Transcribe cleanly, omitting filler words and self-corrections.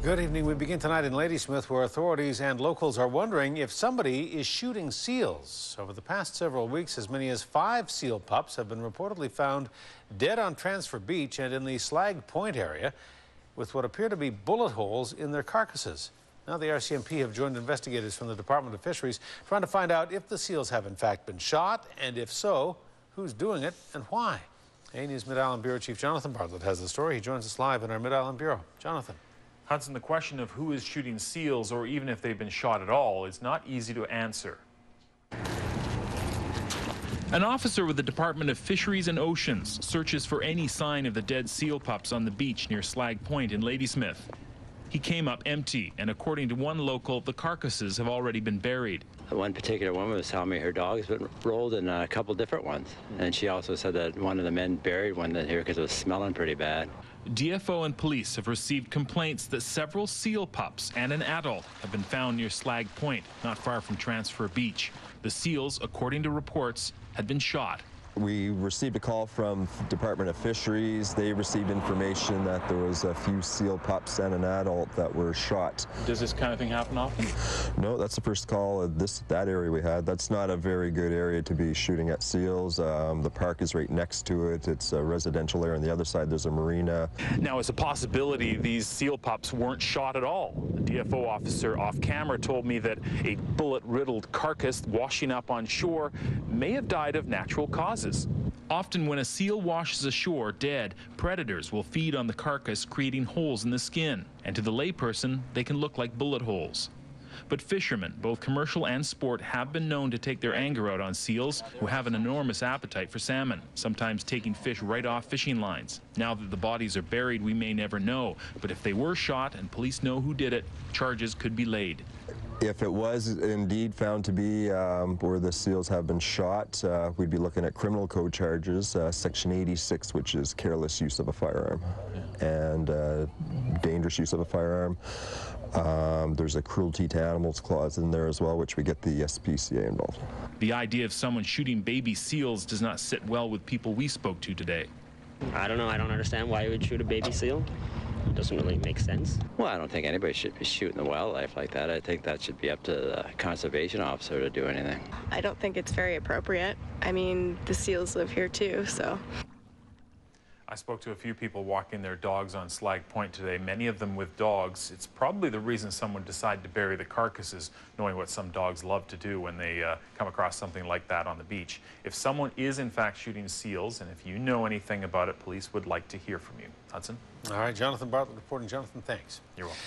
Good evening. We begin tonight in Ladysmith, where authorities and locals are wondering if somebody is shooting seals. Over the past several weeks, as many as 5 seal pups have been reportedly found dead on Transfer Beach and in the Slag Point area with what appear to be bullet holes in their carcasses. Now the RCMP have joined investigators from the Department of Fisheries trying to find out if the seals have in fact been shot, and if so, who's doing it and why. A-News Mid-Island Bureau Chief Jonathan Bartlett has the story. He joins us live in our Mid-Island Bureau. Jonathan. Hudson, the question of who is shooting seals, or even if they've been shot at all, is not easy to answer. An officer with the Department of Fisheries and Oceans searches for any sign of the dead seal pups on the beach near Slag Point in Ladysmith. He came up empty, and according to one local, the carcasses have already been buried. One particular woman was telling me her dog has been rolled in a couple different ones. And she also said that one of the men buried one here because it was smelling pretty bad. DFO and police have received complaints that several seal pups and an adult have been found near Slag Point, not far from Transfer Beach. The seals, according to reports, had been shot. We received a call from Department of Fisheries. They received information that there was a few seal pups and an adult that were shot. Does this kind of thing happen often? No, that's the first call of that area we had. That's not a very good area to be shooting at seals. The park is right next to it. It's a residential area. On the other side, there's a marina. Now, it's a possibility these seal pups weren't shot at all. The DFO officer off camera told me that a bullet-riddled carcass washing up on shore may have died of natural causes. Often when a seal washes ashore dead, predators will feed on the carcass, creating holes in the skin. And to the layperson, they can look like bullet holes. But fishermen, both commercial and sport, have been known to take their anger out on seals who have an enormous appetite for salmon, sometimes taking fish right off fishing lines. Now that the bodies are buried, we may never know. But if they were shot and police know who did it, charges could be laid. If it was indeed found to be where the seals have been shot, we'd be looking at criminal code charges, Section 86, which is careless use of a firearm, and dangerous use of a firearm. There's a cruelty to animals clause in there as well, which we get the SPCA involved. The idea of someone shooting baby seals does not sit well with people we spoke to today. I don't know. I don't understand why you would shoot a baby seal. It doesn't really make sense. Well, I don't think anybody should be shooting the wildlife like that. I think that should be up to the conservation officer to do anything. I don't think it's very appropriate. I mean, the seals live here too, so. I spoke to a few people walking their dogs on Slag Point today, many of them with dogs. It's probably the reason someone decided to bury the carcasses, knowing what some dogs love to do when they come across something like that on the beach. If someone is in fact shooting seals, and if you know anything about it, police would like to hear from you. Hudson? All right, Jonathan Bartlett reporting. Jonathan, thanks. You're welcome.